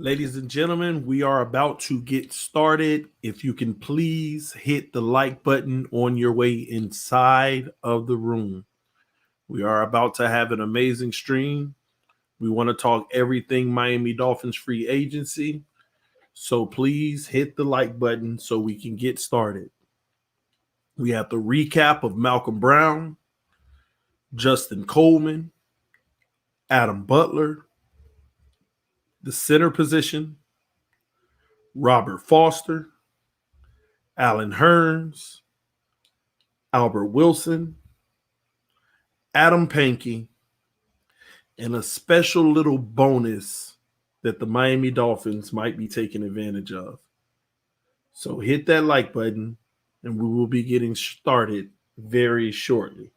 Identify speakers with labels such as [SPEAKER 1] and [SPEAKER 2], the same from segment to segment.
[SPEAKER 1] Ladies and gentlemen, we are about to get started. If you can please hit the like button on your way inside of the room. We are about to have an amazing stream. We want to talk everything Miami Dolphins free agency. So please hit the like button so we can get started. We have the recap of Malcolm Brown, Justin Coleman, Adam Butler, the center position, Robert Foster, Alan Hearns, Albert Wilson, Adam Pankey, and a special little bonus that the Miami Dolphins might be taking advantage of. So hit that like button, and we will be getting started very shortly.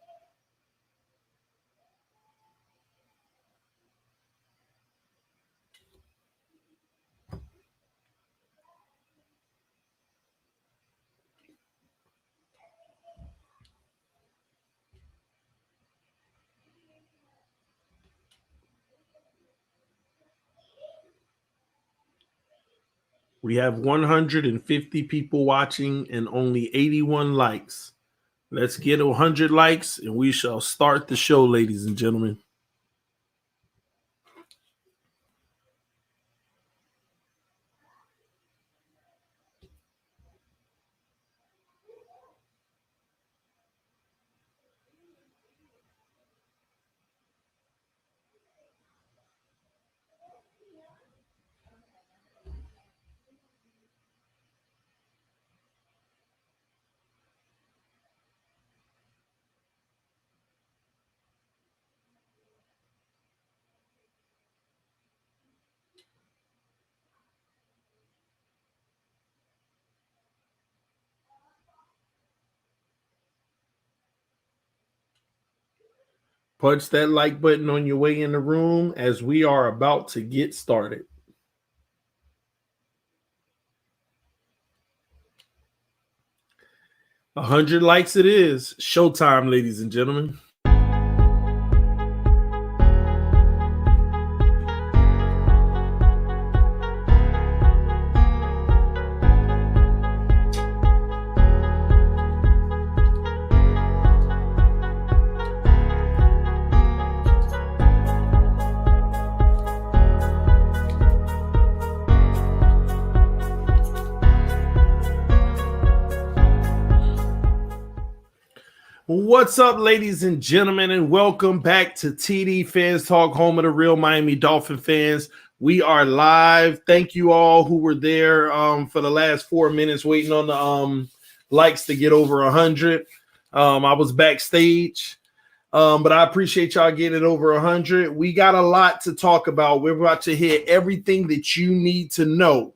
[SPEAKER 1] We have 150 people watching and only 81 likes. Let's get 100 likes and we shall start the show, ladies and gentlemen. Punch that like button on your way in the room as we are about to get started. A 100 likes it is. Showtime, ladies and gentlemen. What's up, ladies and gentlemen, and welcome back to TD Fans Talk, home of the real Miami Dolphin fans. We are live. Thank you all who were there for the last 4 minutes waiting on the likes to get over 100. I was backstage, but I appreciate y'all getting over 100. We got a lot to talk about. We're about to hit everything that you need to know.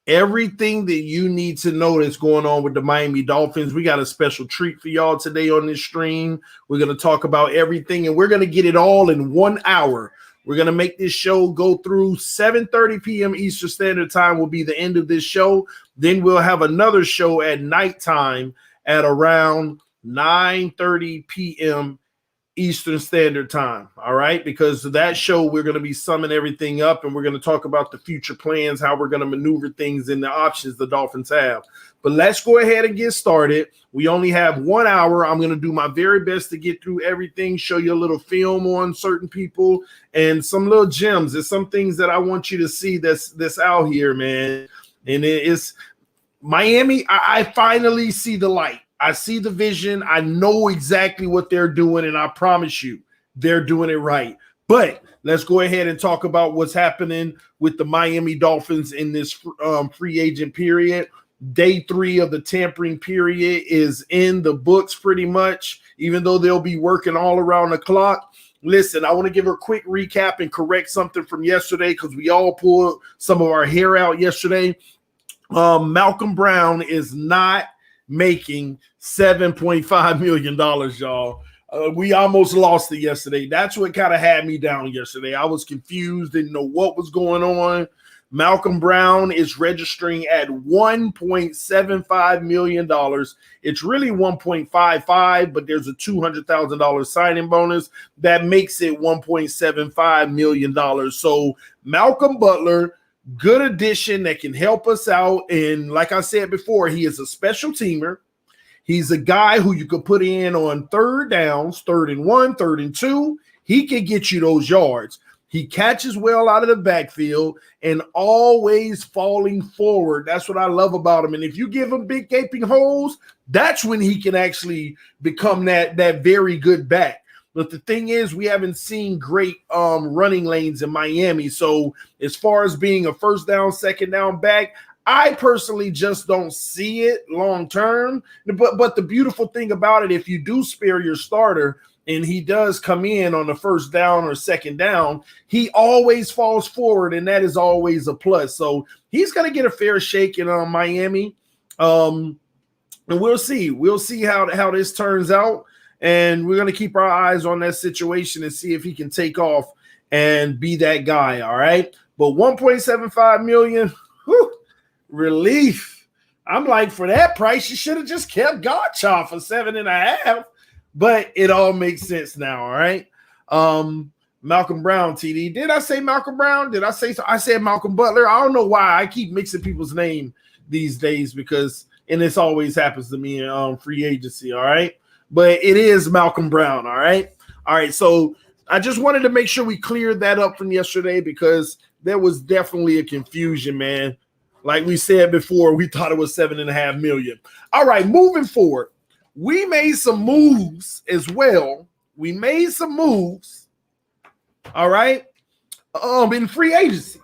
[SPEAKER 1] Everything that you need to know that's going on with the Miami Dolphins. We got a special treat for y'all today on this stream. We're going to talk about everything, and we're going to get it all in 1 hour. We're going to make this show go through 7:30 p.m. Eastern Standard Time will be the end of this show. Then we'll have another show at nighttime at around 9:30 p.m. Eastern Standard Time, all right? Because that show, we're going to be summing everything up, and we're going to talk about the future plans, how we're going to maneuver things and the options the Dolphins have. But let's go ahead and get started. We only have 1 hour. I'm going to do my very best to get through everything, show you a little film on certain people and some little gems. There's some things that I want you to see that's out here, man. And it's Miami. I finally see the light. I see the vision. I know exactly what they're doing, and I promise you, they're doing it right. But let's go ahead and talk about what's happening with the Miami Dolphins in this free agent period. Day 3 of the tampering period is in the books pretty much, even though they'll be working all around the clock. Listen, I want to give a quick recap and correct something from yesterday because we all pulled some of our hair out yesterday. Malcolm Brown is not making $7.5 million, y'all. We almost lost it yesterday. That's what kind of had me down yesterday. I was confused, didn't know what was going on. Malcolm Brown is registering at $1.75 million. It's really $1.55, but there's a $200,000 signing bonus that makes it $1.75 million. So Malcolm Butler good addition that can help us out. And like I said before, he is a special teamer. He's a guy who you could put in on third downs, 3rd and 1, 3rd and 2. He can get you those yards. He catches well out of the backfield and always falling forward. That's what I love about him. And if you give him big gaping holes, that's when he can actually become that very good back. But the thing is, we haven't seen great running lanes in Miami. So as far as being a first down, second down back, I personally just don't see it long term. But the beautiful thing about it, if you do spare your starter and he does come in on the first down or second down, he always falls forward, and that is always a plus. So he's going to get a fair shake in Miami. And we'll see. We'll see how this turns out. And we're going to keep our eyes on that situation and see if he can take off and be that guy, all right? But $1.75 million, whew, relief. I'm like, for that price, you should have just kept Gottschalk for 7.5. But it all makes sense now, all right? Malcolm Brown, TD. Did I say Malcolm Brown? Did I say so? I said Malcolm Butler. I don't know why I keep mixing people's name these days and this always happens to me in free agency, all right? But it is Malcolm Brown, all right? All right, so I just wanted to make sure we cleared that up from yesterday because there was definitely a confusion, man. Like we said before, we thought it was $7.5 million. All right, moving forward. We made some moves as well. We made some moves, all right, in free agency.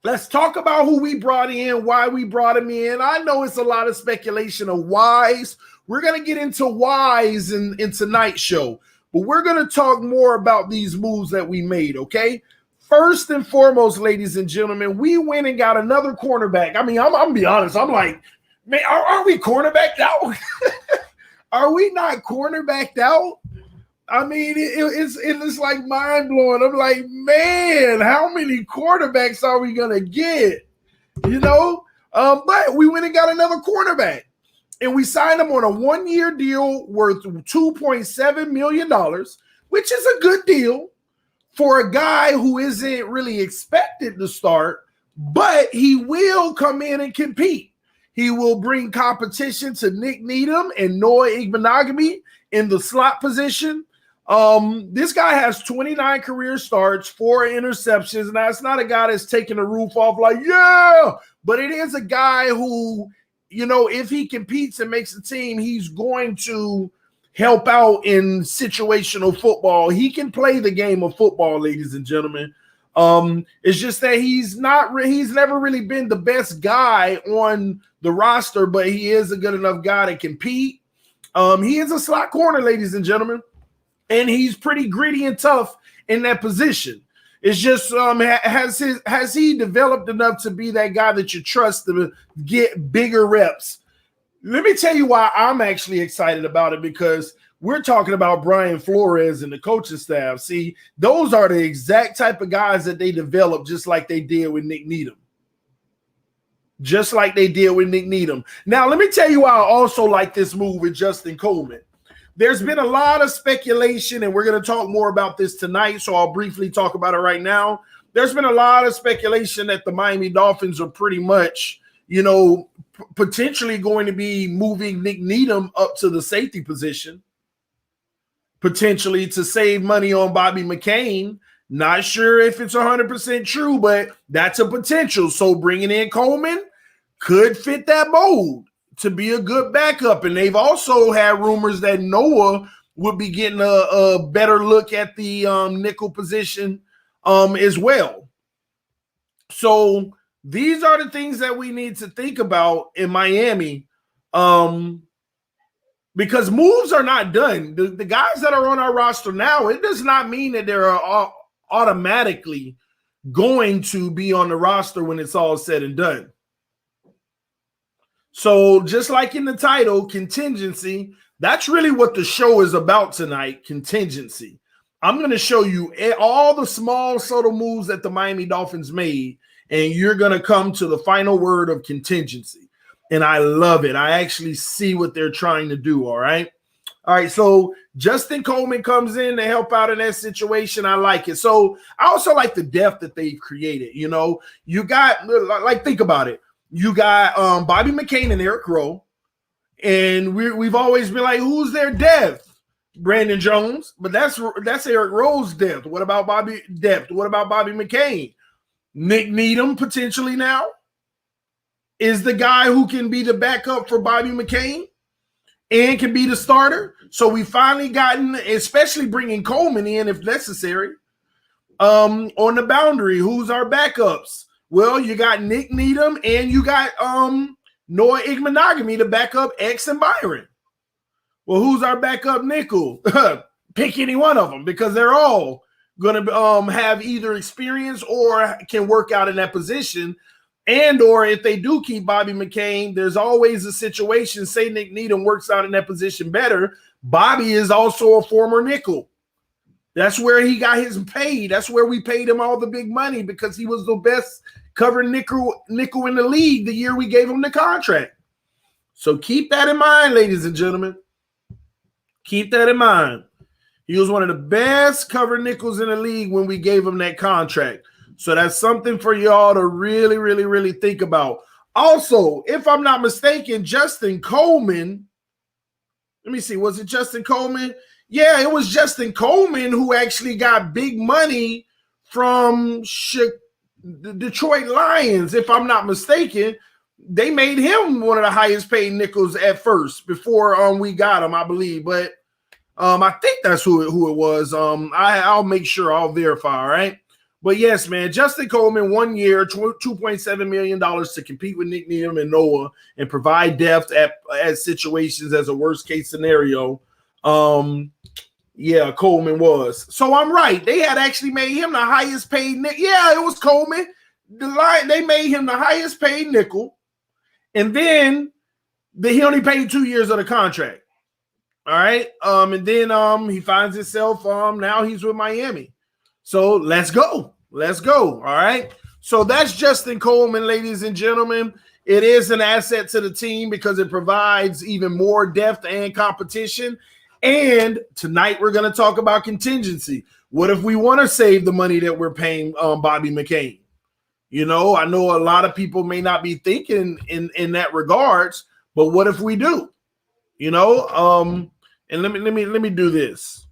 [SPEAKER 1] Let's talk about who we brought in, why we brought him in. I know it's a lot of speculation of whys. We're going to get into whys in tonight's show, but we're going to talk more about these moves that we made, okay? First and foremost, ladies and gentlemen, we went and got another cornerback. I mean, I'm going to be honest. I'm like, man, are we cornerbacked out? Are we not cornerbacked out? I mean, it's like mind-blowing. I'm like, man, how many quarterbacks are we going to get? You know? But we went and got another cornerback. And we signed him on a 1-year deal worth $2.7 million, which is a good deal for a guy who isn't really expected to start, but he will come in and compete. He will bring competition to Nick Needham and Noah Igbenogany in the slot position. This guy has 29 career starts, 4 interceptions. Now, it's not a guy that's taking the roof off like, yeah, but it is a guy who, you know, if he competes and makes a team, he's going to help out in situational football. He can play the game of football, ladies and gentlemen. It's just that he's never really been the best guy on the roster, but he is a good enough guy to compete. He is a slot corner, ladies and gentlemen, and he's pretty gritty and tough in that position. It's just has he developed enough to be that guy that you trust to get bigger reps? Let me tell you why I'm actually excited about it, because we're talking about Brian Flores and the coaching staff. See, those are the exact type of guys that they develop, just like they did with Nick Needham. Just like they did with Nick Needham. Now, let me tell you why I also like this move with Justin Coleman. There's been a lot of speculation, and we're going to talk more about this tonight, so I'll briefly talk about it right now. There's been a lot of speculation that the Miami Dolphins are pretty much, you know, potentially going to be moving Nick Needham up to the safety position, potentially to save money on Bobby McCain. Not sure if it's 100% true, but that's a potential. So bringing in Coleman could fit that mold to be a good backup. And they've also had rumors that Noah would be getting a better look at the nickel position as well. So these are the things that we need to think about in Miami, because moves are not done. The guys that are on our roster now, it does not mean that they're automatically going to be on the roster when it's all said and done. So just like in the title, Contingency, that's really what the show is about tonight, Contingency. I'm going to show you all the small, subtle moves that the Miami Dolphins made, and you're going to come to the final word of Contingency. And I love it. I actually see what they're trying to do, all right? All right, so Justin Coleman comes in to help out in that situation. I like it. So I also like the depth that they've created. You know, you got, like, think about it. You got Bobby McCain and Eric Rowe, and we've always been like, who's their depth? Brandon Jones, but that's Eric Rowe's depth. What about Bobby depth? What about Bobby McCain? Nick Needham potentially now is the guy who can be the backup for Bobby McCain and can be the starter. So we finally gotten, especially bringing Coleman in if necessary, on the boundary. Who's our backups? Well, you got Nick Needham and you got Noah Igbenogany to back up X and Byron. Well, who's our backup nickel? Pick any one of them because they're all going to have either experience or can work out in that position. And or if they do keep Bobby McCain, there's always a situation, say Nick Needham works out in that position better. Bobby is also a former nickel. That's where he got his pay. That's where we paid him all the big money because he was the best covering nickel in the league the year we gave him the contract. So keep that in mind, ladies and gentlemen. Keep that in mind. He was one of the best cover nickels in the league when we gave him that contract. So that's something for y'all to really, really, really think about. Also, if I'm not mistaken, Justin Coleman, let me see, was it Justin Coleman? Yeah, it was Justin Coleman who actually got big money from the Detroit Lions, if I'm not mistaken. They made him one of the highest paid nickels at first before we got him, I believe. But I think that's who it was. I'll make sure, I'll verify, all right? But yes, man, Justin Coleman, 1 year, $2.7 million to compete with Nick Needham and Noah and provide depth at situations as a worst-case scenario. Yeah, Coleman was. So I'm right. They had actually made him the highest paid nickel. Yeah, it was Coleman. They made him the highest paid nickel. And then he only paid 2 years of the contract. All right. And then he finds himself now he's with Miami. So let's go. Let's go. All right. So that's Justin Coleman, ladies and gentlemen. It is an asset to the team because it provides even more depth and competition. And tonight we're going to talk about contingency. What if we want to save the money that we're paying Bobby McCain? You know, I know a lot of people may not be thinking in that regards, but what if we do? You know, and let me do this.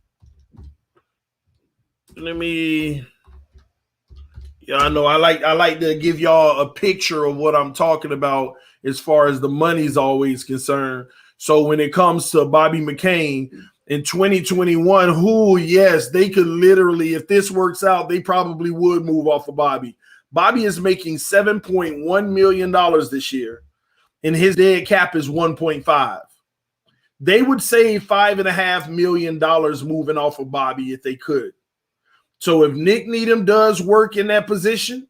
[SPEAKER 1] I know I like to give y'all a picture of what I'm talking about as far as the money's always concerned. So when it comes to Bobby McCain in 2021, yes, they could literally, if this works out, they probably would move off of Bobby. Bobby is making $7.1 million this year, and his dead cap is 1.5. They would save $5.5 million moving off of Bobby if they could. So if Nick Needham does work in that position,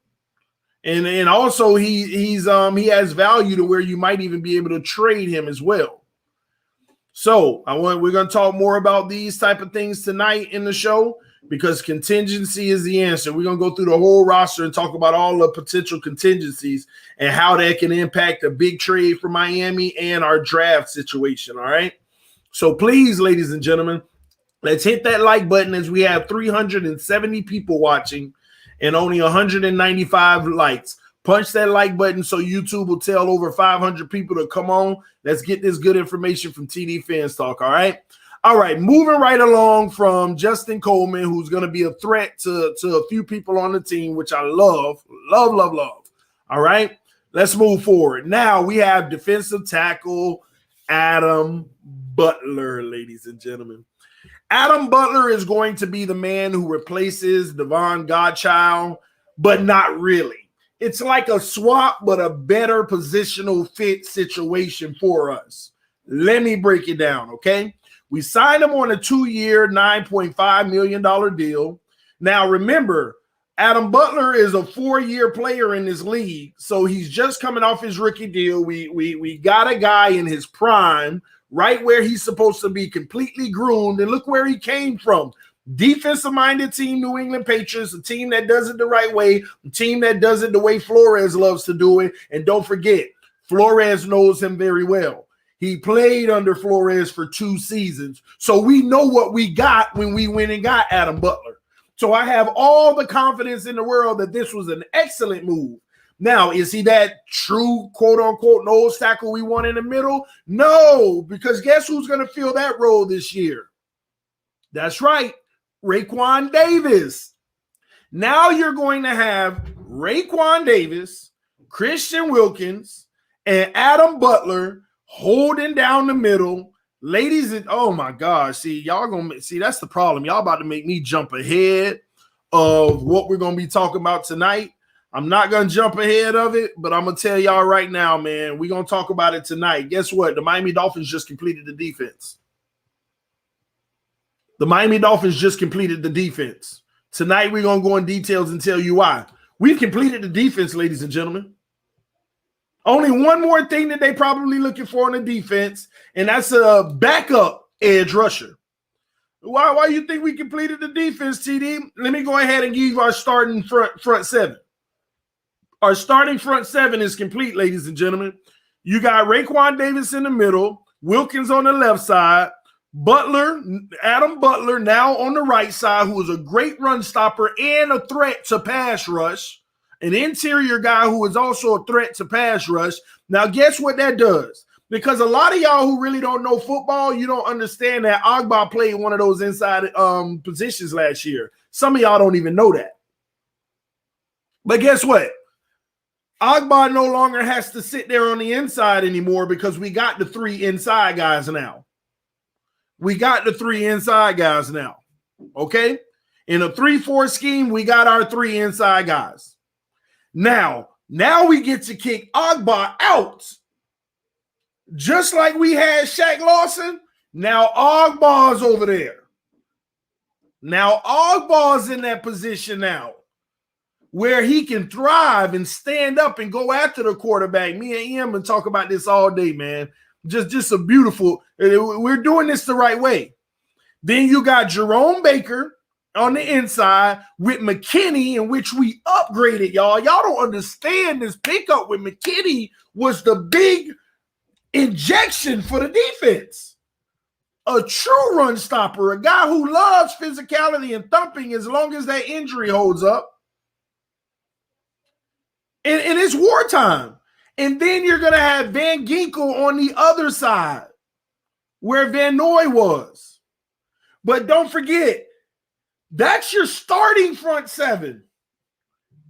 [SPEAKER 1] and also he has value to where you might even be able to trade him as well. So we're going to talk more about these type of things tonight in the show because contingency is the answer. We're going to go through the whole roster and talk about all the potential contingencies and how that can impact a big trade for Miami and our draft situation. All right. So please, ladies and gentlemen, let's hit that like button as we have 370 people watching and only 195 likes. Punch that like button so YouTube will tell over 500 people to come on. Let's get this good information from TDPHINSTALK, all right? All right, moving right along from Justin Coleman, who's going to be a threat to a few people on the team, which I love. All right, let's move forward. Now we have defensive tackle Adam Butler, ladies and gentlemen. Adam Butler is going to be the man who replaces Devon Godchild, but not really. It's like a swap, but a better positional fit situation for us. Let me break it down, okay? We signed him on a 2-year, $9.5 million deal. Now, remember, Adam Butler is a 4-year player in this league, so he's just coming off his rookie deal. We got a guy in his prime, right where he's supposed to be, completely groomed, and look where he came from. Defensive-minded team, New England Patriots, a team that does it the right way, a team that does it the way Flores loves to do it. And don't forget, Flores knows him very well. He played under Flores for 2 seasons. So we know what we got when we went and got Adam Butler. So I have all the confidence in the world that this was an excellent move. Now, is he that true, quote-unquote, nose tackle we want in the middle? No, because guess who's going to fill that role this year? That's right, Raekwon Davis. Now you're going to have Raekwon Davis, Christian Wilkins, and Adam Butler holding down the middle. Ladies, and oh my gosh, see, y'all gonna see that's the problem. Y'all about to make me jump ahead of what we're gonna be talking about tonight. I'm not gonna jump ahead of it, but I'm gonna tell y'all right now, man, we're gonna talk about it tonight. Guess what? The Miami Dolphins just completed the defense. The Miami Dolphins just completed the defense. Tonight, we're gonna go in details and tell you why. We've completed the defense, ladies and gentlemen. Only one more thing that they probably looking for in the defense, and that's a backup edge rusher. Why you think we completed the defense, TD? Let me go ahead and give you our starting front seven. Our starting front seven is complete, ladies and gentlemen. You got Raekwon Davis in the middle, Wilkins on the left side, Butler, Adam Butler now on the right side, who is a great run stopper and a threat to pass rush. An interior guy who is also a threat to pass rush. Now, guess what that does? Because a lot of y'all who really don't know football, you don't understand that Agba played one of those inside positions last year. Some of y'all don't even know that. But guess what? Agba no longer has to sit there on the inside anymore because we got the 3 inside guys now. We got the 3 inside guys now. Okay? In a 3-4 scheme, we got our 3 inside guys. Now we get to kick Agba out. Just like we had Shaq Lawson, now Agba's over there. Now Agba's in that position now where he can thrive and stand up and go after the quarterback. Me and Ian and talk about this all day, man. Just a beautiful, we're doing this the right way. Then you got Jerome Baker on the inside with McKinney, in which we upgraded, y'all. Y'all don't understand this pickup with McKinney was the big injection for the defense. A true run stopper, a guy who loves physicality and thumping as long as that injury holds up. And it's wartime. And then you're going to have Van Ginkel on the other side where Van Noy was. But don't forget, that's your starting front seven.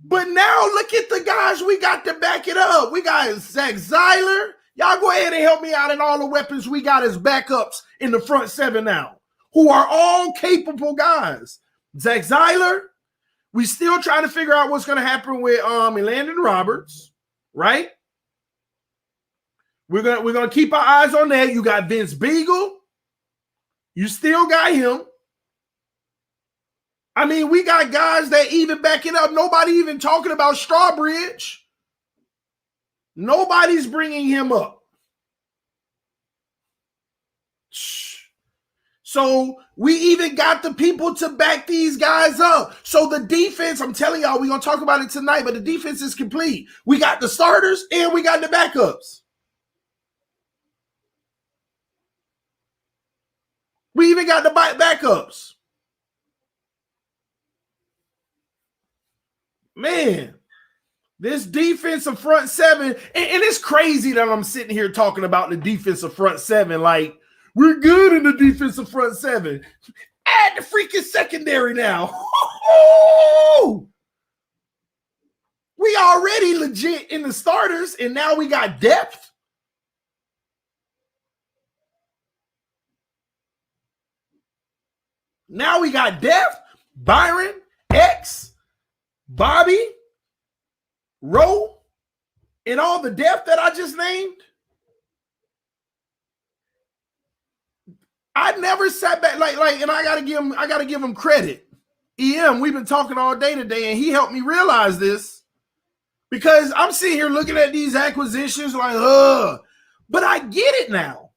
[SPEAKER 1] But now look at the guys we got to back it up. We got Zach Zeiler. Y'all go ahead and help me out in all the weapons we got as backups in the front seven now, who are all capable guys. Zach Zeiler, we still trying to figure out what's going to happen with Landon Roberts, right? We're gonna keep our eyes on that. You got Vince Beagle. You still got him. I mean, we got guys that even back it up. Nobody even talking about Strawbridge. Nobody's bringing him up. So we even got the people to back these guys up. So the defense, I'm telling y'all, we're going to talk about it tonight, but the defense is complete. We got the starters and we got the backups. We even got the backups. Man, this defensive front seven, and it's crazy that I'm sitting here talking about the defensive front seven like we're good in the defensive front seven. Add the freaking secondary now. We already legit in the starters, and now we got depth. Now we got depth. Byron, X, Bobby, Rowe, and all the depth that I just named. I never sat back like, and I gotta give him credit. EM, we've been talking all day today, and he helped me realize this because I'm sitting here looking at these acquisitions like, but I get it now.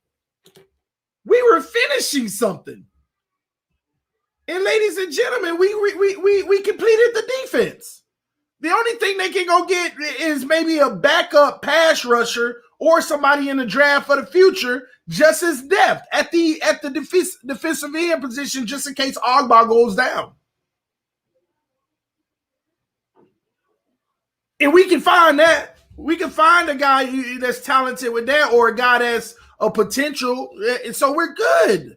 [SPEAKER 1] We were finishing something. And ladies and gentlemen, we completed the defense. The only thing they can go get is maybe a backup pass rusher or somebody in the draft for the future, just as depth at the defensive end position, just in case Ogba goes down. And we can find that. We can find a guy that's talented with that, or a guy that's a potential, and so we're good.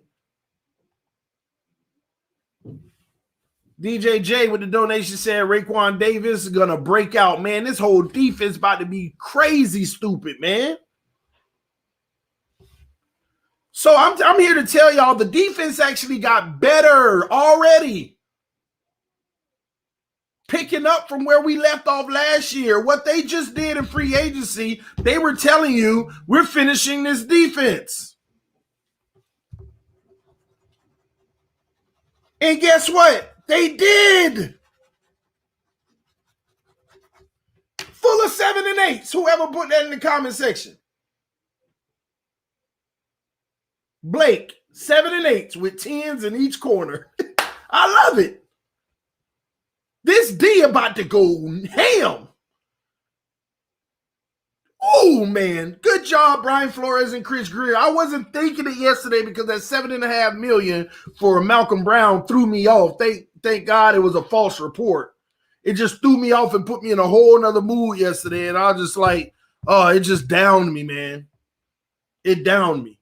[SPEAKER 1] DJ J with the donation said Raekwon Davis is gonna break out. Man, this whole defense about to be crazy stupid, man. So I'm here to tell y'all the defense actually got better already. Picking up from where we left off last year. What they just did in free agency, they were telling you, we're finishing this defense. And guess what? They did. Full of 7 and 8s. Whoever put that in the comment section. Blake, 7 and 8s with 10s in each corner. I love it. This D about to go ham. Oh, man. Good job, Brian Flores and Chris Greer. I wasn't thinking it yesterday because that $7.5 million for Malcolm Brown threw me off. Thank God it was a false report. It just threw me off and put me in a whole nother mood yesterday. And I was just like, oh, it just downed me, man. It downed me.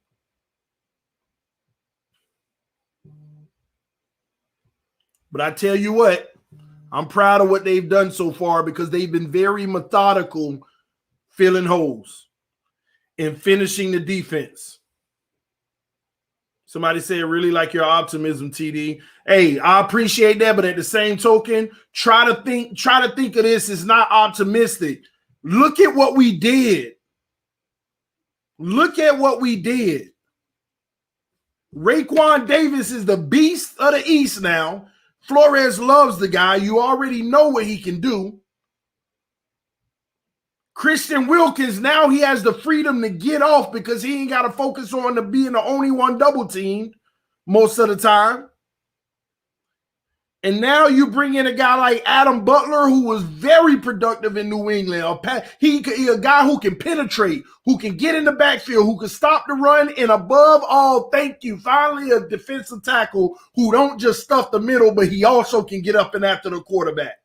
[SPEAKER 1] But I tell you what, I'm proud of what they've done so far because they've been very methodical filling holes and finishing the defense. Somebody said, really like your optimism, TD. Hey, I appreciate that, but at the same token, try to think of this as not optimistic. Look at what we did. Look at what we did. Raekwon Davis is the beast of the East now. Flores loves the guy. You already know what he can do. Christian Wilkins, now he has the freedom to get off because he ain't got to focus on being the only one double teamed most of the time. And now you bring in a guy like Adam Butler, who was very productive in New England. He a guy who can penetrate, who can get in the backfield, who can stop the run, and above all, thank you, finally a defensive tackle who don't just stuff the middle, but he also can get up and after the quarterback.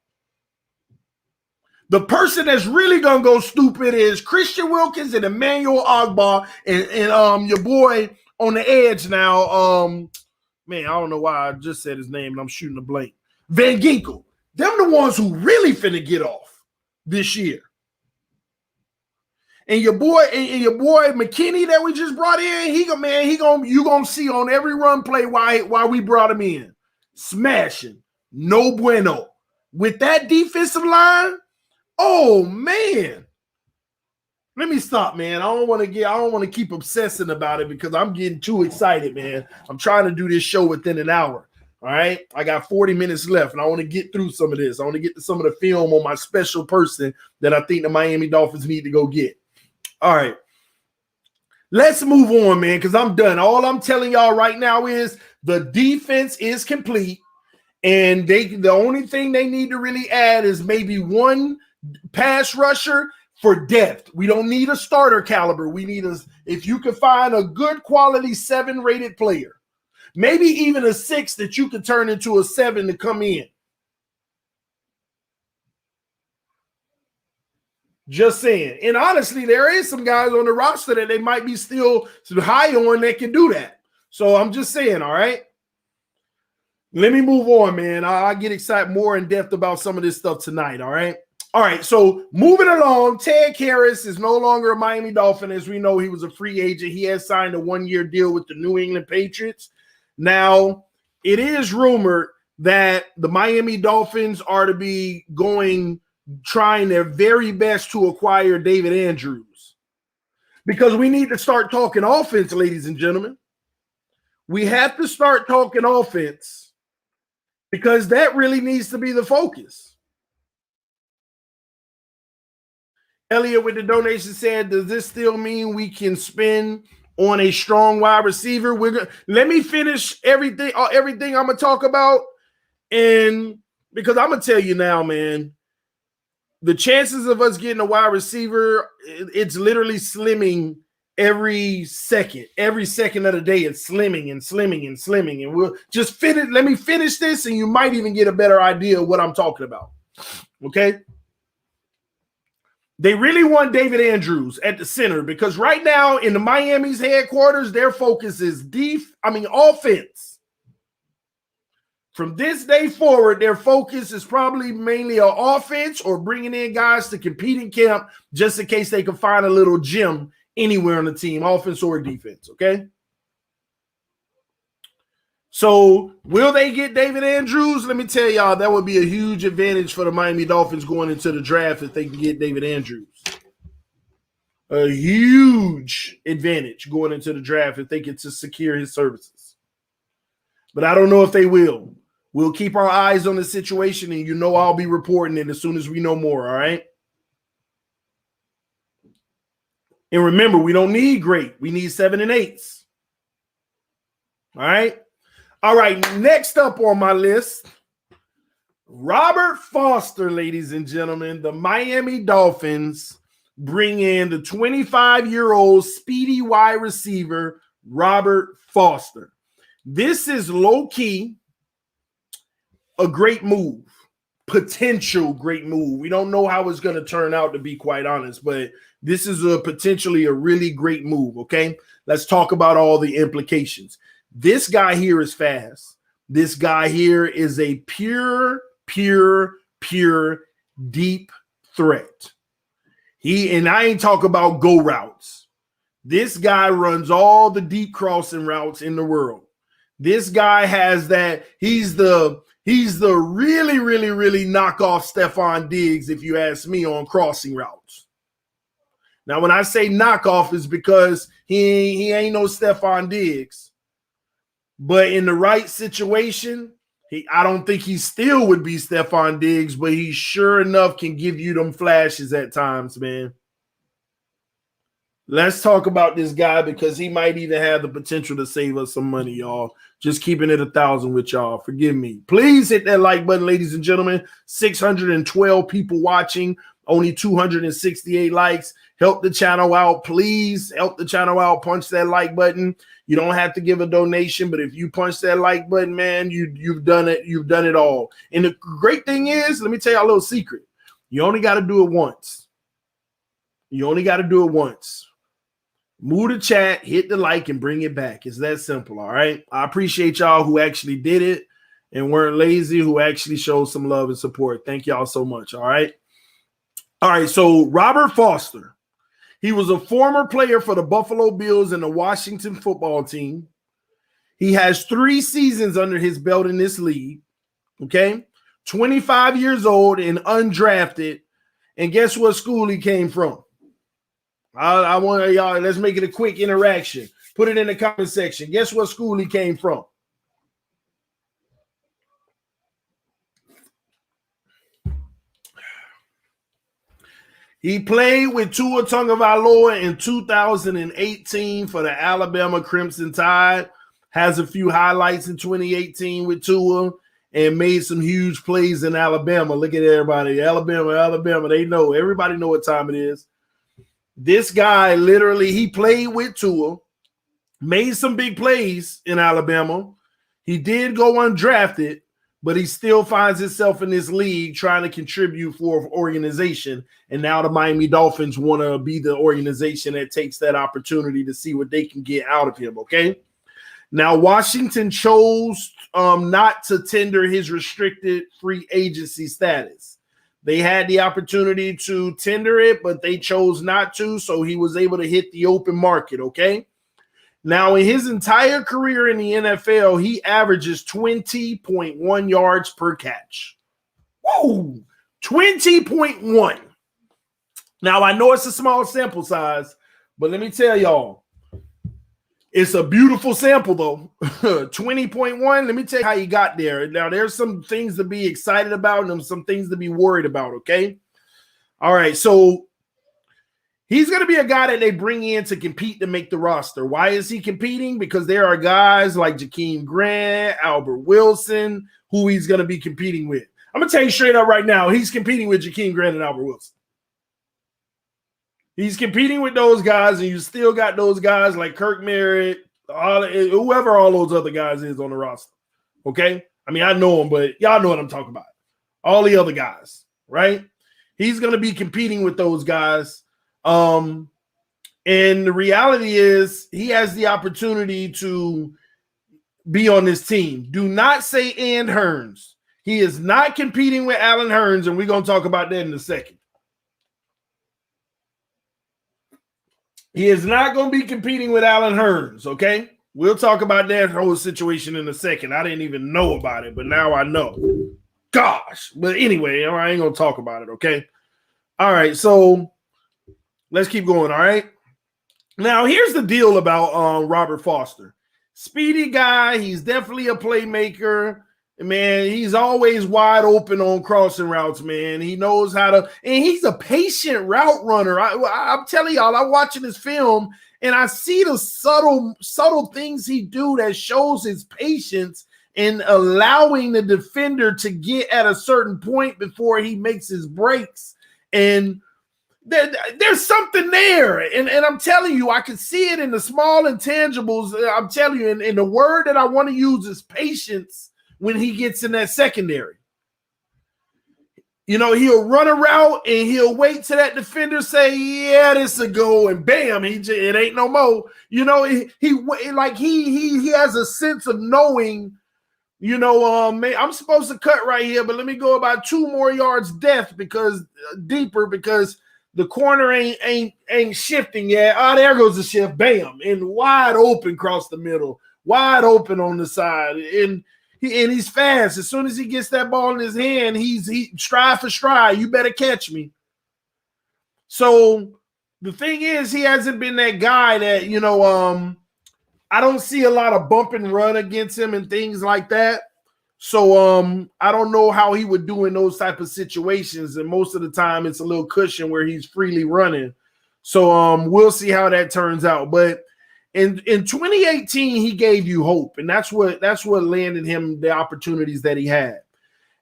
[SPEAKER 1] The person that's really going to go stupid is Christian Wilkins and Emmanuel Ogbah and your boy on the edge now, man, I don't know why I just said his name and I'm shooting a blank. Van Ginkel. Them the ones who really finna get off this year. And your boy McKinney that we just brought in, you gonna see on every run play why we brought him in. Smashing. No bueno. With that defensive line, oh man. Let me stop, man. I don't want to keep obsessing about it because I'm getting too excited, man. I'm trying to do this show within an hour. All right. I got 40 minutes left and I want to get through some of this. I want to get to some of the film on my special person that I think the Miami Dolphins need to go get. All right. Let's move on, man, because I'm done. All I'm telling y'all right now is the defense is complete. And the only thing they need to really add is maybe one pass rusher for depth. We don't need a starter caliber. We need if you can find a good quality 7 rated player, maybe even a 6 that you could turn into a 7 to come in. Just saying. And honestly, there is some guys on the roster that they might be still high on that can do that. So I'm just saying, all right? Let me move on, man. I'll get excited more in depth about some of this stuff tonight, all right? All right, so moving along, Ted Karras is no longer a Miami Dolphin. As we know, he was a free agent. He has signed a 1-year deal with the New England Patriots. Now, it is rumored that the Miami Dolphins are to be trying their very best to acquire David Andrews. Because we need to start talking offense, ladies and gentlemen. We have to start talking offense because that really needs to be the focus. Elliot with the donation said, does this still mean we can spend on a strong wide receiver? Let me finish everything I'm going to talk about. And because I'm going to tell you now, man, the chances of us getting a wide receiver, it's literally slimming every second of the day. It's slimming and slimming and slimming. And we'll just let me finish this, and you might even get a better idea of what I'm talking about. Okay. They really want David Andrews at the center because right now in the Miami's headquarters, their focus is offense. From this day forward, their focus is probably mainly on offense or bringing in guys to compete in camp just in case they can find a little gem anywhere on the team, offense or defense, okay? So will they get David Andrews? Let me tell y'all, that would be a huge advantage for the Miami Dolphins going into the draft if they can get David Andrews. A huge advantage going into the draft if they get to secure his services. But I don't know if they will. We'll keep our eyes on the situation, and I'll be reporting it as soon as we know more, all right? And remember, we don't need great. We need 7 and 8s. All right? All right, next up on my list, Robert Foster, ladies and gentlemen. The Miami Dolphins bring in the 25-year-old speedy wide receiver, Robert Foster. This is low-key a great move, potential great move. We don't know how it's going to turn out, to be quite honest, but this is potentially a really great move, okay? Let's talk about all the implications. This guy here is fast. This guy here is a pure deep threat. And I ain't talking about go routes. This guy runs all the deep crossing routes in the world. This guy has that. He's the really knockoff Stephon Diggs, if you ask me, on crossing routes. Now, when I say knockoff, it's because he ain't no Stephon Diggs. But in the right situation, I don't think he still would be Stephon Diggs, but he sure enough can give you them flashes at times, man. Let's talk about this guy because he might even have the potential to save us some money, y'all. Just keeping it 1,000 with y'all. Forgive me. Please hit that like button, ladies and gentlemen. 612 people watching, only 268 likes. Help the channel out. Please help the channel out. Punch that like button. You don't have to give a donation, but if you punch that like button, man, you've done it. You've done it all. And the great thing is, let me tell you a little secret. You only got to do it once. You only got to do it once. Move the chat, hit the like, and bring it back. It's that simple, all right? I appreciate y'all who actually did it and weren't lazy, who actually showed some love and support. Thank y'all so much, all right? All right, so Robert Foster. He was a former player for the Buffalo Bills and the Washington football team. He has 3 seasons under his belt in this league, okay? 25 years old and undrafted. And guess what school he came from? I want y'all, let's make it a quick interaction. Put it in the comment section. Guess what school he came from? He played with Tua Tagovailoa in 2018 for the Alabama Crimson Tide. Has a few highlights in 2018 with Tua and made some huge plays in Alabama. Look at everybody. Alabama. They know. Everybody know what time it is. This guy literally, he played with Tua, made some big plays in Alabama. He did go undrafted, but he still finds himself in this league trying to contribute for an organization. And now the Miami Dolphins want to be the organization that takes that opportunity to see what they can get out of him, okay? Now, Washington chose not to tender his restricted free agency status. They had the opportunity to tender it, but they chose not to, so he was able to hit the open market, okay? Now, in his entire career in the NFL, he averages 20.1 yards per catch. Whoa, 20.1. Now, I know it's a small sample size, but let me tell y'all, it's a beautiful sample, though. 20.1, let me tell you how he got there. Now, there's some things to be excited about and some things to be worried about, okay? All right, so he's going to be a guy that they bring in to compete to make the roster. Why is he competing? Because there are guys like Jakeem Grant, Albert Wilson, who he's going to be competing with. I'm going to tell you straight up right now, he's competing with Jakeem Grant and Albert Wilson. He's competing with those guys, and you still got those guys like Kirk Merritt, whoever all those other guys is on the roster. Okay? I mean, I know them, but y'all know what I'm talking about. All the other guys, right? He's going to be competing with those guys. And the reality is he has the opportunity to be on this team. Do not say and Hearns. He is not competing with Allen Hearns, and we're going to talk about that in a second. He is not going to be competing with Allen Hearns, okay? We'll talk about that whole situation in a second. I didn't even know about it, but now I know. Gosh. But anyway, I ain't going to talk about it, okay? All right, so let's keep going, all right? Now, here's the deal about Robert Foster. Speedy guy. He's definitely a playmaker. Man, he's always wide open on crossing routes, man. He knows how to, and he's a patient route runner. I'm telling y'all, I'm watching this film, and I see the subtle things he do that shows his patience in allowing the defender to get at a certain point before he makes his breaks. And there's something there. And I'm telling you, I can see it in the small intangibles. I'm telling you, and the word that I want to use is patience. When he gets in that secondary, you know, he'll run a route and he'll wait till that defender say, "Yeah, this a go," and bam, it ain't no more. You know, he has a sense of knowing. You know, I'm supposed to cut right here, but let me go about 2 more yards deeper because the corner ain't shifting yet. Oh, there goes the shift, bam, and wide open across the middle, wide open on the side, and he's fast. As soon as he gets that ball in his hand, he stride for stride. You better catch me. So the thing is, he hasn't been that guy that, you know, I don't see a lot of bump and run against him and things like that. So I don't know how he would do in those type of situations. And most of the time it's a little cushion where he's freely running. So we'll see how that turns out. But in 2018, he gave you hope, and that's what landed him the opportunities that he had.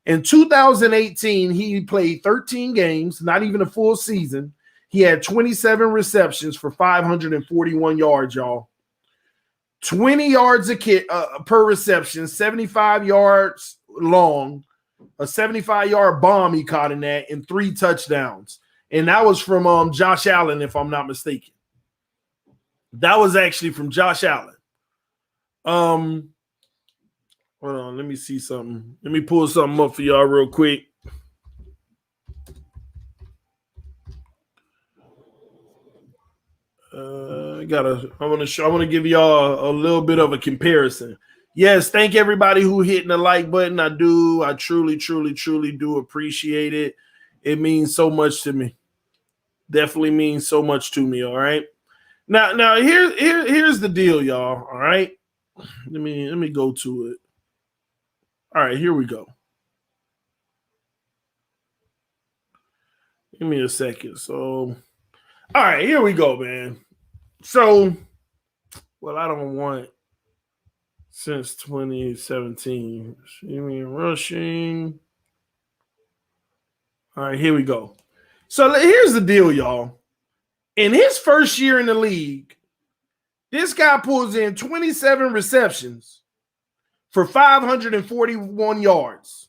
[SPEAKER 1] In 2018, he played 13 games, not even a full season. He had 27 receptions for 541 yards, y'all. 20 yards per reception, 75 yards long, a 75-yard bomb he caught in that, and 3 touchdowns. And that was from Josh Allen, if I'm not mistaken. That was actually from Josh Allen. Hold on, let me see something. Let me pull something up for y'all real quick. I want to give y'all a little bit of a comparison. Yes, thank everybody who hitting the like button. I truly do appreciate it. It means so much to me. Definitely means so much to me. All right. Now here's the deal, y'all. All right. Let me go to it. All right, here we go. Give me a second. So, all right, here we go, man. So, well, I don't want since 2017. Rushing. All right, here we go. So here's the deal, y'all. In his first year in the league, this guy pulls in 27 receptions for 541 yards,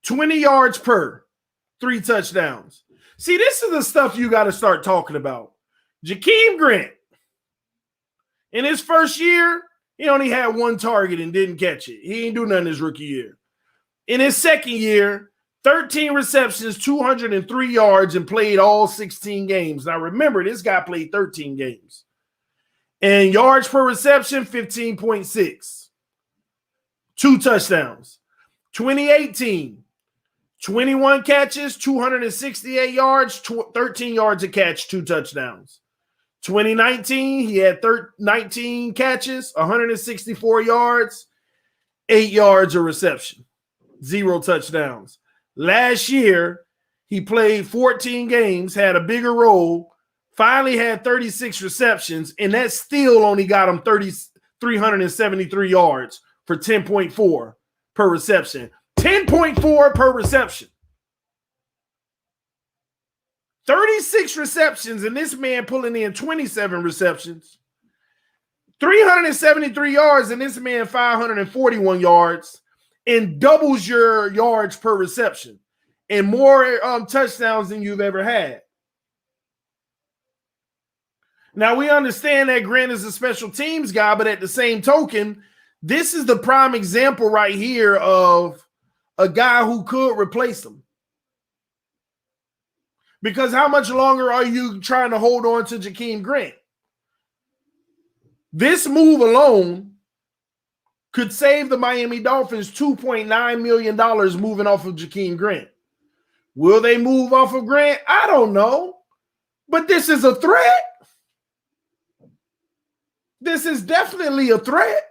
[SPEAKER 1] 20 yards per, 3 touchdowns. See, this is the stuff you got to start talking about. Jakeem Grant, in his first year, he only had 1 target and didn't catch it. He ain't do nothing his rookie year. In his second year, 13 receptions, 203 yards, and played all 16 games. Now, remember, this guy played 13 games. And yards per reception, 15.6. 2 touchdowns. 2018, 21 catches, 268 yards, 13 yards a catch, 2 touchdowns. 2019, he had 19 catches, 164 yards, 8 yards a reception, 0 touchdowns. Last year, he played 14 games, had a bigger role, finally had 36 receptions, and that still only got him 373 yards for 10.4 per reception. 10.4 per reception. 36 receptions, and this man pulling in 27 receptions. 373 yards, and this man 541 yards, and doubles your yards per reception, and more touchdowns than you've ever had. Now, we understand that Grant is a special teams guy, but at the same token, this is the prime example right here of a guy who could replace him. Because how much longer are you trying to hold on to Jakeem Grant? This move alone could save the Miami Dolphins $2.9 million moving off of Jakeem Grant. Will they move off of Grant? I don't know. But this is a threat. This is definitely a threat.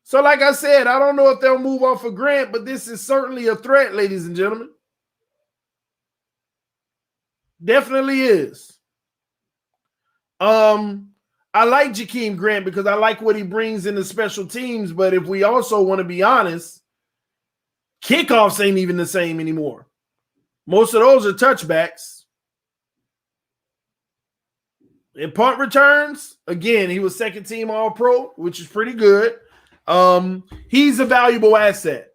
[SPEAKER 1] So like I said, I don't know if they'll move off of Grant, but this is certainly a threat, ladies and gentlemen. Definitely is. I like Jakeem Grant because I like what he brings in the special teams, but if we also want to be honest, kickoffs ain't even the same anymore. Most of those are touchbacks. In punt returns, again, he was second team All-Pro, which is pretty good. He's a valuable asset.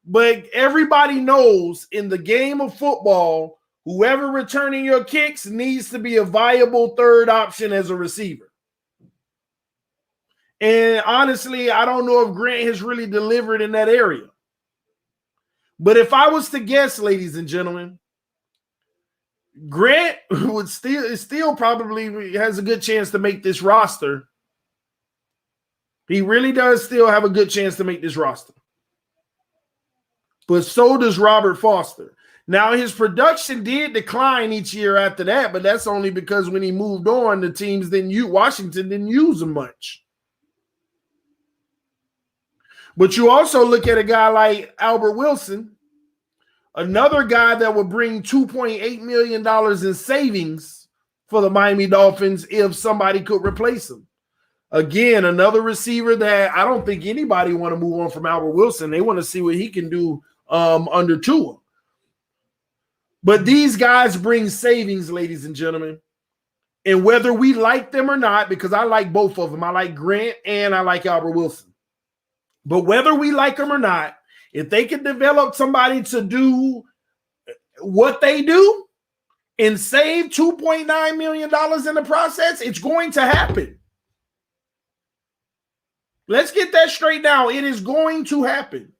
[SPEAKER 1] But everybody knows in the game of football, whoever returning your kicks needs to be a viable third option as a receiver. And honestly, I don't know if Grant has really delivered in that area. But if I was to guess, ladies and gentlemen, Grant would still probably has a good chance to make this roster. He really does still have a good chance to make this roster. But so does Robert Foster. Now, his production did decline each year after that, but that's only because when he moved on, the teams Washington didn't use him much. But you also look at a guy like Albert Wilson, another guy that would bring $2.8 million in savings for the Miami Dolphins if somebody could replace him. Again, another receiver that I don't think anybody want to move on from Albert Wilson. They want to see what he can do under Tua. But these guys bring savings, ladies and gentlemen. And whether we like them or not, because I like both of them. I like Grant and I like Albert Wilson. But whether we like them or not, if they can develop somebody to do what they do and save $2.9 million in the process, it's going to happen. Let's get that straight now. It is going to happen.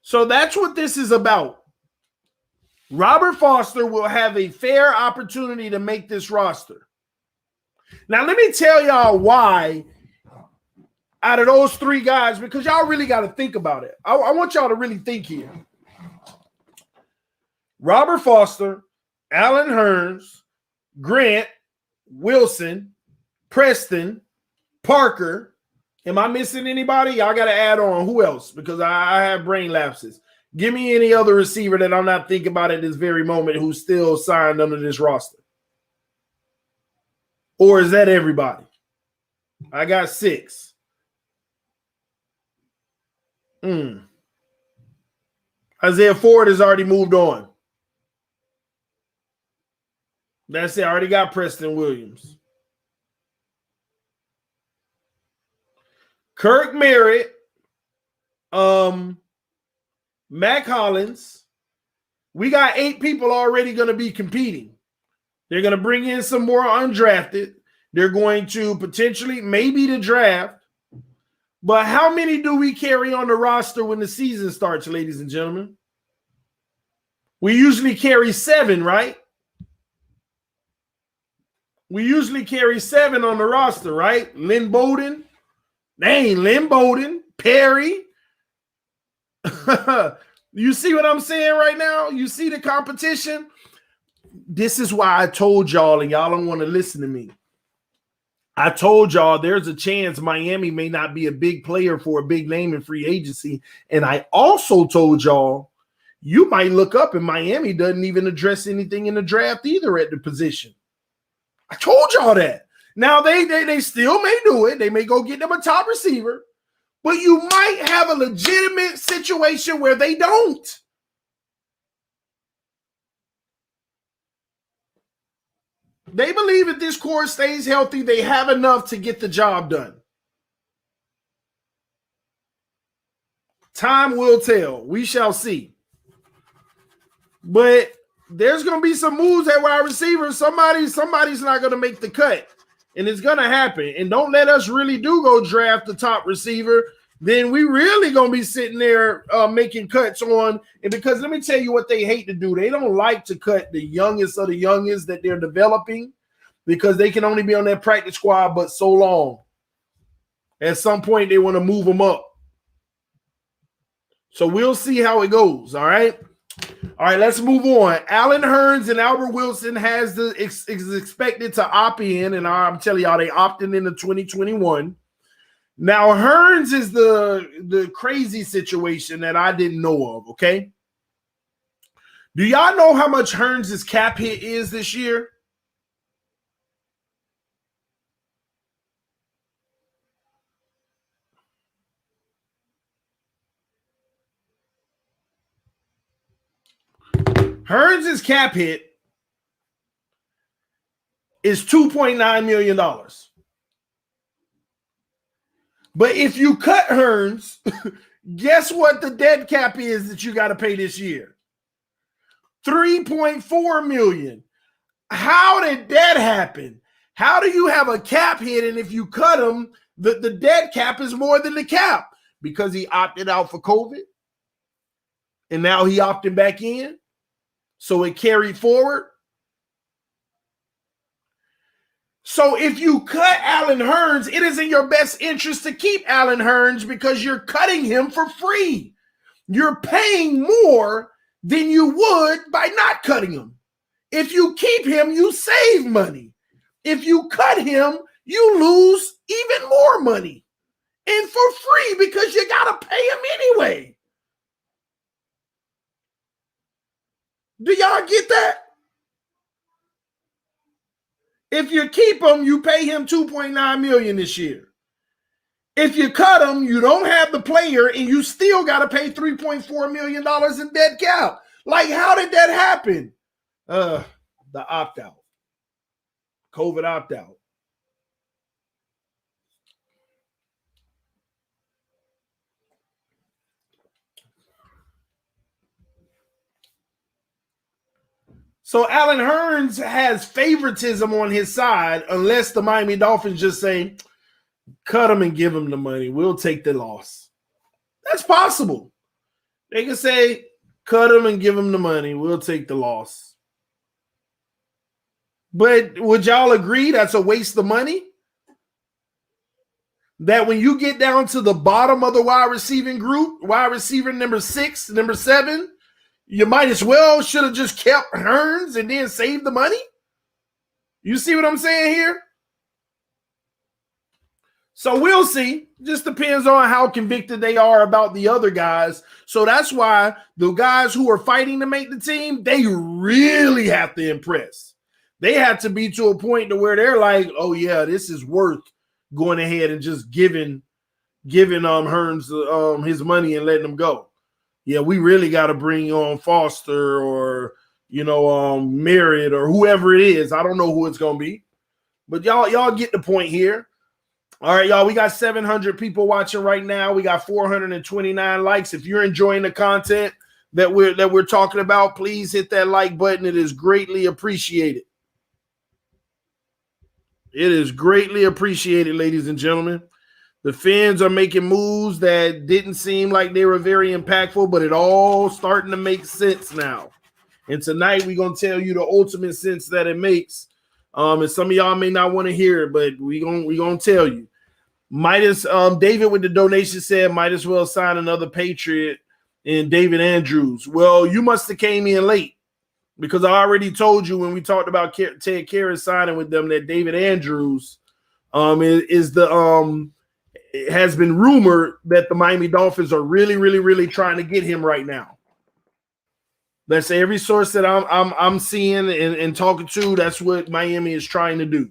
[SPEAKER 1] So that's what this is about. Robert Foster will have a fair opportunity to make this roster. Now, let me tell y'all why out of those three guys, because y'all really got to think about it. I want y'all to really think here. Robert Foster, Allen Hurns, Grant, Wilson, Preston, Parker. Am I missing anybody? Y'all got to add on. Who else? Because I have brain lapses. Give me any other receiver that I'm not thinking about at this very moment who's still signed under this roster. Or is that everybody? I got 6. Isaiah Ford has already moved on. That's it. I already got Preston Williams. Kirk Merritt, Mac Hollins. We got 8 people already going to be competing. They're going to bring in some more undrafted. They're going to potentially, maybe the draft. But how many do we carry on the roster when the season starts, ladies and gentlemen? We usually carry 7, right? We usually carry 7 on the roster, right? Lynn Bowden. Dang, Lynn Bowden, Perry. You see what I'm saying right now? You see the competition? This is why I told y'all, and y'all don't want to listen to me. I told y'all there's a chance Miami may not be a big player for a big name in free agency. And I also told y'all you might look up and Miami doesn't even address anything in the draft either at the position. I told y'all that. Now they still may do it. They may go get them a top receiver, but you might have a legitimate situation where they don't. They believe if this core stays healthy, they have enough to get the job done. Time will tell. We shall see. But there's going to be some moves at wide receiver. Somebody's not going to make the cut. And it's going to happen. And don't let us really go draft the top receiver. Then we really going to be sitting there making cuts on. And because let me tell you what they hate to do. They don't like to cut the youngest of the youngest that they're developing because they can only be on that practice squad but so long. At some point, they want to move them up. So we'll see how it goes, all right? All right, let's move on. Allen Hurns and Albert Wilson is expected to opt in, and I'm telling y'all, they opted into 2021. Now, Hurns is the crazy situation that I didn't know of, okay? Do y'all know how much Hurns' cap hit is this year? Hurns' cap hit is $2.9 million. But if you cut Hurns, guess what the dead cap is that you got to pay this year? $3.4 million. How did that happen? How do you have a cap hit, and if you cut him, the dead cap is more than the cap? Because he opted out for COVID, and now he opted back in? So it carried forward. So if you cut Allen Hurns, it is in your best interest to keep Allen Hurns because you're cutting him for free. You're paying more than you would by not cutting him. If you keep him, you save money. If you cut him, you lose even more money. And for free because you got to pay him anyway. Do y'all get that? If you keep him, you pay him $2.9 million this year. If you cut him, you don't have the player, and you still got to pay $3.4 million in dead cap. Like, how did that happen? The opt-out. COVID opt-out. So Allen Hurns has favoritism on his side unless the Miami Dolphins just say, cut him and give him the money. We'll take the loss. That's possible. They can say, cut him and give him the money. We'll take the loss. But would y'all agree that's a waste of money? That when you get down to the bottom of the wide receiving group, wide receiver number 6, number 7, you might as well should have just kept Hurns and then saved the money. You see what I'm saying here? So we'll see. Just depends on how convicted they are about the other guys. So that's why the guys who are fighting to make the team, they really have to impress. They have to be to a point to where they're like, oh yeah, this is worth going ahead and just giving Hurns his money and letting him go. Yeah, we really got to bring on Foster or, Merritt or whoever it is. I don't know who it's going to be. But y'all get the point here. All right, y'all, we got 700 people watching right now. We got 429 likes. If you're enjoying the content that we're talking about, please hit that like button. It is greatly appreciated. It is greatly appreciated, ladies and gentlemen. The Fins are making moves that didn't seem like they were very impactful, but it all starting to make sense now. And tonight we're going to tell you the ultimate sense that it makes. And some of y'all may not want to hear it, but we gonna tell you. David with the donation said might as well sign another Patriot in David Andrews. Well, you must have came in late because I already told you when we talked about Ted Karras signing with them that David Andrews it has been rumored that the Miami Dolphins are really, really, really trying to get him right now. That's every source that I'm seeing and talking to. That's what Miami is trying to do.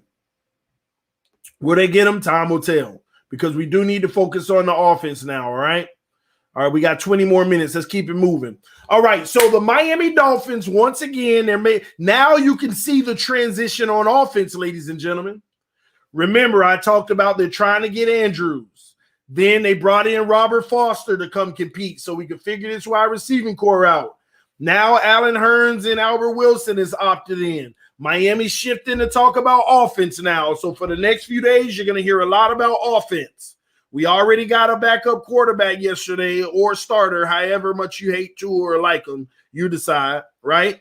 [SPEAKER 1] Will they get him? Time will tell, because we do need to focus on the offense now, all right? All right, we got 20 more minutes. Let's keep it moving. All right, so the Miami Dolphins, once again, now you can see the transition on offense, ladies and gentlemen. Remember, I talked about they're trying to get Andrews. Then they brought in Robert Foster to come compete so we could figure this wide receiving core out. Now Allen Hurns and Albert Wilson is opted in. Miami's shifting to talk about offense now. So for the next few days, you're going to hear a lot about offense. We already got a backup quarterback yesterday, or starter, however much you hate to or like him, you decide, right?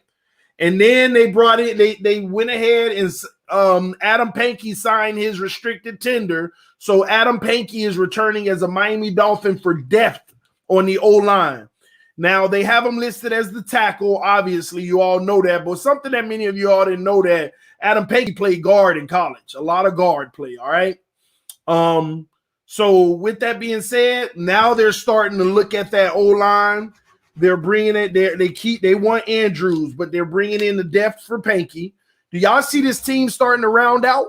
[SPEAKER 1] And then they brought in, they went ahead and Adam Pankey signed his restricted tender. So Adam Pankey is returning as a Miami Dolphin for depth on the O-line. Now, they have him listed as the tackle. Obviously, you all know that. But something that many of you all didn't know, that Adam Pankey played guard in college. A lot of guard play, all right? So with that being said, now they're starting to look at that O-line. They're bringing it there. They want Andrews, but they're bringing in the depth for Pankey. Do y'all see this team starting to round out?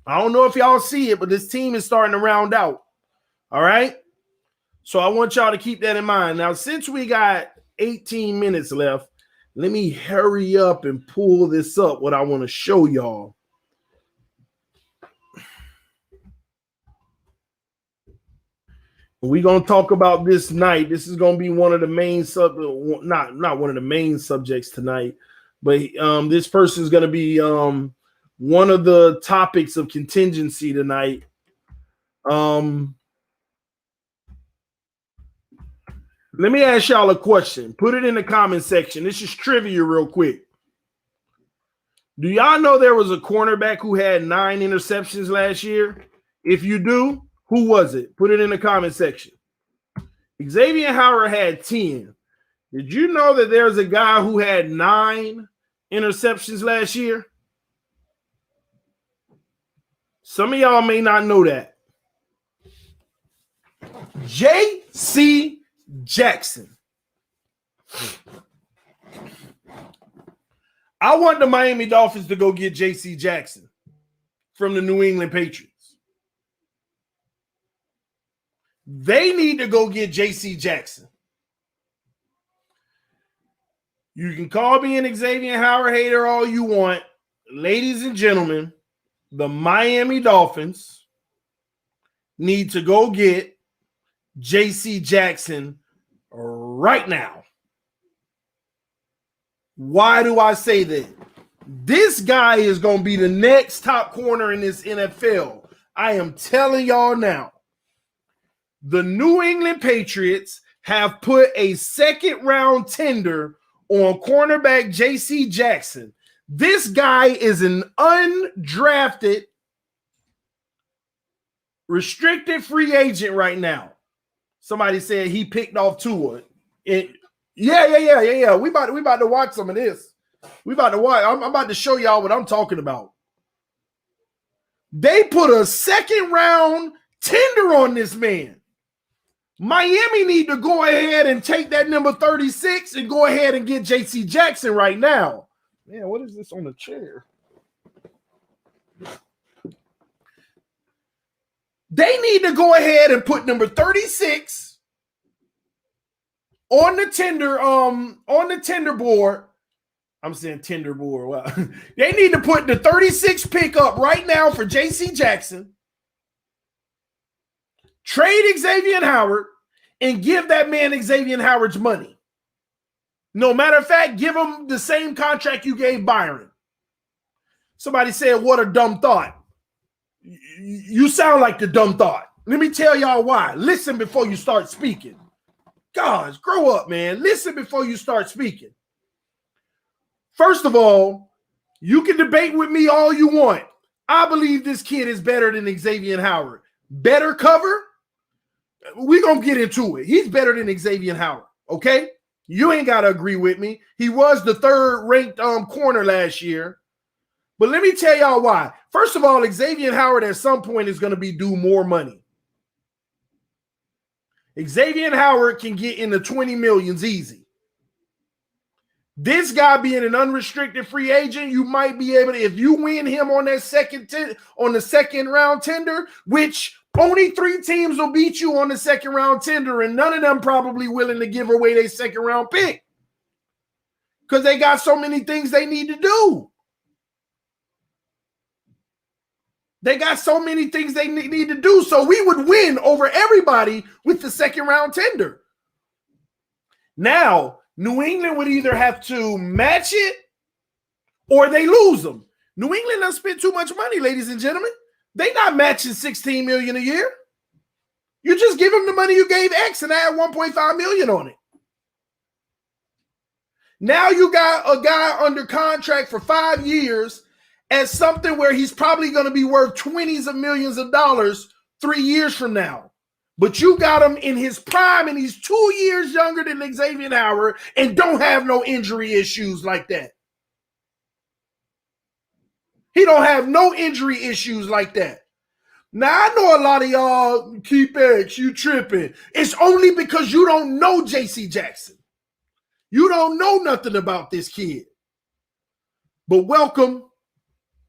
[SPEAKER 1] I don't know if y'all see it, but this team is starting to round out. All right? So I want y'all to keep that in mind. Now, since we got 18 minutes left, let me hurry up and pull this up, what I want to show y'all. We're going to talk about this night. This is going to be one of the main not one of the main subjects tonight, but this person is going to be one of the topics of contingency tonight. Let me ask y'all a question. Put it in the comment section. This is trivia real quick. Do y'all know there was a cornerback who had 9 interceptions last year? If you do, who was it? Put it in the comment section. Xavier Howard had 10. Did you know that there's a guy who had 9 interceptions last year? Some of y'all may not know that. J.C. Jackson. I want the Miami Dolphins to go get J.C. Jackson from the New England Patriots. They need to go get J.C. Jackson. You can call me an Xavier Howard hater all you want. Ladies and gentlemen, the Miami Dolphins need to go get J.C. Jackson right now. Why do I say that? This guy is going to be the next top corner in this NFL. I am telling y'all now. The New England Patriots have put a second-round tender on cornerback J.C. Jackson. This guy is an undrafted, restricted free agent right now. Somebody said he picked off Tua. Yeah. We about to watch some of this. We about to watch. I'm about to show y'all what I'm talking about. They put a second-round tender on this man. Miami need to go ahead and take that number 36 and go ahead and get J.C. Jackson right now. Man, what is this on the chair? They need to go ahead and put number 36 on the tender board. I'm saying tender board. Wow. They need to put the 36 pick up right now for J.C. Jackson. Trade Xavier Howard and give that man Xavier Howard's money. No matter of fact, give him the same contract you gave Byron. Somebody said, what a dumb thought. You sound like the dumb thought. Let me tell y'all why. Listen before you start speaking. Gosh, grow up, man. Listen before you start speaking. First of all, you can debate with me all you want. I believe this kid is better than Xavier Howard. Better cover? We're going to get into it. He's better than Xavier Howard, okay? You ain't got to agree with me. He was the third-ranked corner last year. But let me tell y'all why. First of all, Xavier Howard at some point is going to be due more money. Xavier Howard can get in the 20 millions easy. This guy being an unrestricted free agent, you might be able to, if you win him on that on the second round tender, which only 3 teams will beat you on the second round tender, and none of them probably willing to give away their second round pick because they got so many things they need to do. They got so many things they need to do. So we would win over everybody with the second round tender. Now, New England would either have to match it or they lose them. New England done spent too much money, ladies and gentlemen. They not matching $16 million a year. You just give them the money you gave X and add $1.5 million on it. Now you got a guy under contract for 5 years at something where he's probably going to be worth 20s of millions of dollars 3 years from now. But you got him in his prime and he's 2 years younger than Xavier Howard and don't have no injury issues like that. He don't have no injury issues like that. Now, I know a lot of y'all, Keep X, you tripping. It's only because you don't know J.C. Jackson. You don't know nothing about this kid. But welcome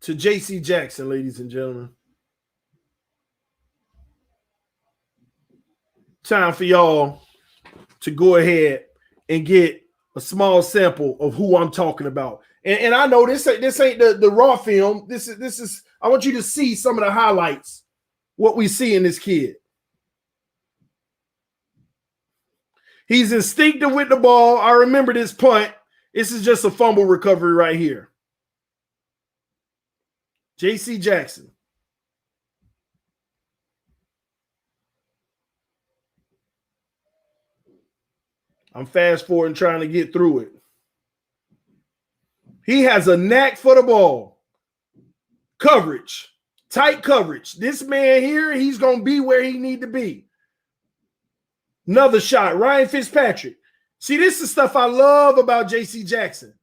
[SPEAKER 1] to J.C. Jackson, ladies and gentlemen. Time for y'all to go ahead and get a small sample of who I'm talking about. And I know this ain't the raw film. This is I want you to see some of the highlights, what we see in this kid. He's instinctive with the ball. I remember this punt. This is just a fumble recovery right here. J.C. Jackson. I'm fast forwarding trying to get through it. He has a knack for the ball. Coverage. Tight coverage. This man here, he's going to be where he need to be. Another shot. Ryan Fitzpatrick. See, this is stuff I love about J.C. Jackson.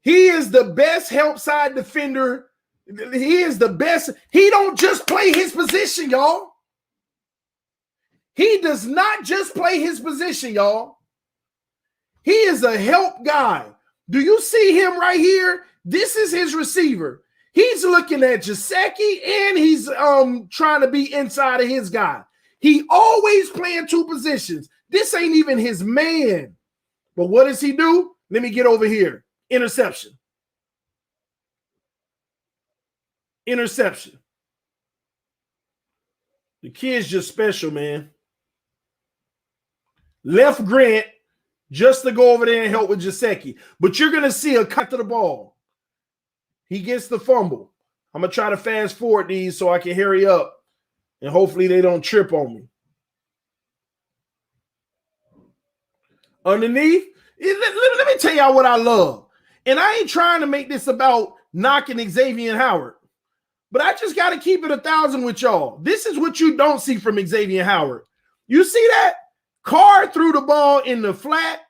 [SPEAKER 1] He is the best help side defender. He is the best. He don't just play his position, y'all. He does not just play his position, y'all. He is a help guy. Do you see him right here? This is his receiver. He's looking at Gesicki and he's trying to be inside of his guy. He always playing 2 positions. This ain't even his man. But what does he do? Let me get over here. Interception. Interception. The kid's just special, man. Left Grant just to go over there and help with Gesicki. But you're going to see a cut to the ball. He gets the fumble. I'm going to try to fast forward these so I can hurry up. And hopefully they don't trip on me. Underneath, let me tell y'all what I love. And I ain't trying to make this about knocking Xavier Howard. But I just got to keep it 1,000 with y'all. This is what you don't see from Xavier Howard. You see that? Carr threw the ball in the flat.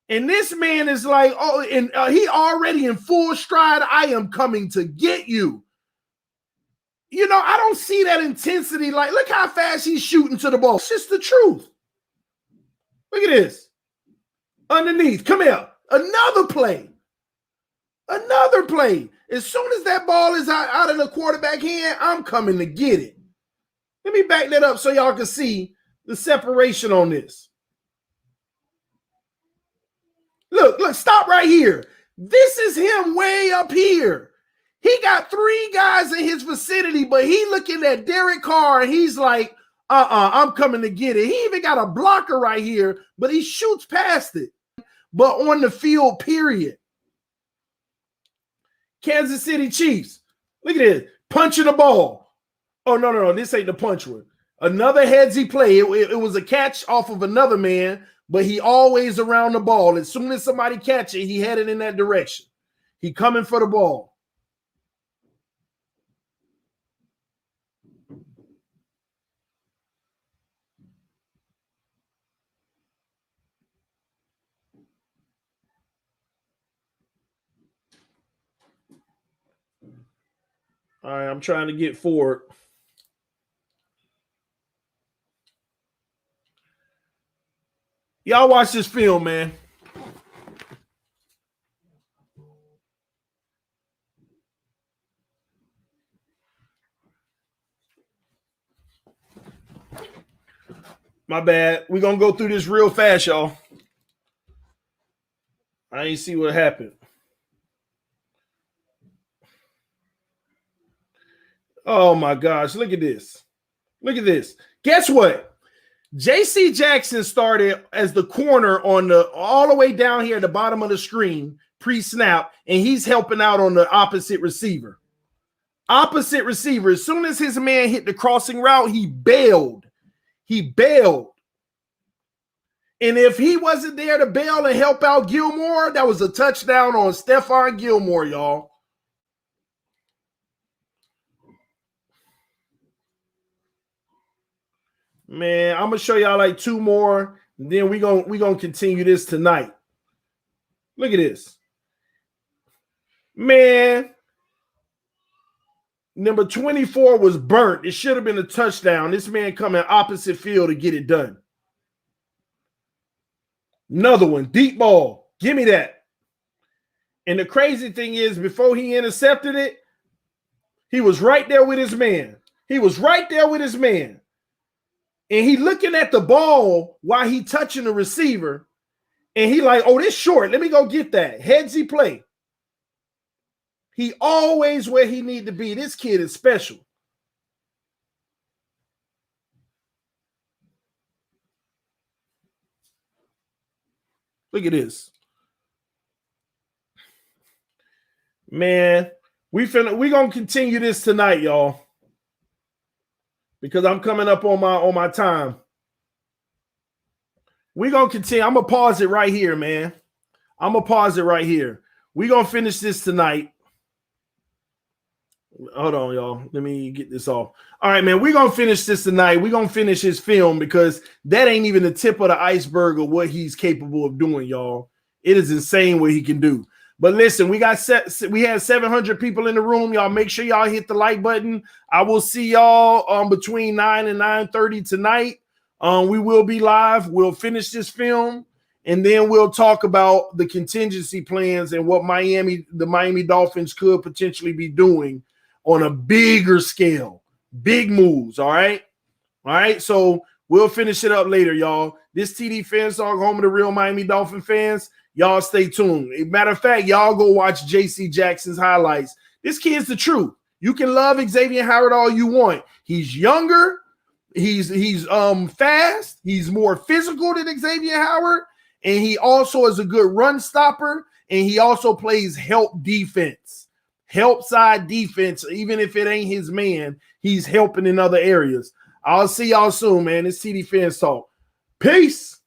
[SPEAKER 1] And this man is like, oh, and he already in full stride. I am coming to get you. You know, I don't see that intensity. Like, look how fast he's shooting to the ball. It's just the truth. Look at this. Underneath. Come here. Another play. Another play. As soon as that ball is out of the quarterback hand, I'm coming to get it. Let me back that up so y'all can see the separation on this. Look, stop right here. This is him way up here. He got 3 guys in his vicinity, but he looking at Derek Carr, and he's like, I'm coming to get it. He even got a blocker right here, but he shoots past it. But on the field, period. Kansas City Chiefs. Look at this. Punching the ball. Oh, no. This ain't the punch one. Another headsy play. It was a catch off of another man, but he always around the ball. As soon as somebody catch it, he headed in that direction. He coming for the ball. All right, I'm trying to get forward. Y'all watch this film, man. My bad. We're going to go through this real fast, y'all. I ain't see what happened. Oh, my gosh. Look at this. Look at this. Guess what? J.C. Jackson started as the corner on the all the way down here at the bottom of the screen pre-snap, and he's helping out on the opposite receiver. Opposite receiver. As soon as his man hit the crossing route, he bailed. He bailed. And if he wasn't there to bail and help out Gilmore, that was a touchdown on Stephon Gilmore, y'all. Man, I'm gonna show y'all like two more. And then we're gonna continue this tonight. Look at this. Man, number 24 was burnt. It should have been a touchdown. This man coming opposite field to get it done. Another one, deep ball. Give me that. And the crazy thing is, before he intercepted it, he was right there with his man. He was right there with his man. And he looking at the ball while he touching the receiver. And he like, oh, this short. Let me go get that. Headsy play. He always where he need to be. This kid is special. Look at this. Man, we gonna continue this tonight, y'all. Because I'm coming up on my time. We're gonna continue. I'm gonna pause it right here, man. I'm gonna pause it right here. We're gonna finish this tonight. Hold on, y'all. Let me get this off. All right, man. We're gonna finish this tonight. We're gonna finish his film because that ain't even the tip of the iceberg of what he's capable of doing, y'all. It is insane what he can do. But listen, we had 700 people in the room. Y'all make sure y'all hit the like button. I will see y'all between 9 and 9:30 tonight. We will be live. We'll finish this film, and then we'll talk about the contingency plans and what the Miami Dolphins could potentially be doing on a bigger scale. Big moves, all right? All right, so we'll finish it up later, y'all. This TD FANSTALK, home of the real Miami Dolphin fans. Y'all stay tuned. As a matter of fact, y'all go watch J.C. Jackson's highlights. This kid's the truth. You can love Xavier Howard all you want. He's younger. He's fast. He's more physical than Xavier Howard. And he also is a good run stopper. And he also plays help defense. Help side defense. Even if it ain't his man, he's helping in other areas. I'll see y'all soon, man. It's TD FANSTALK. Peace.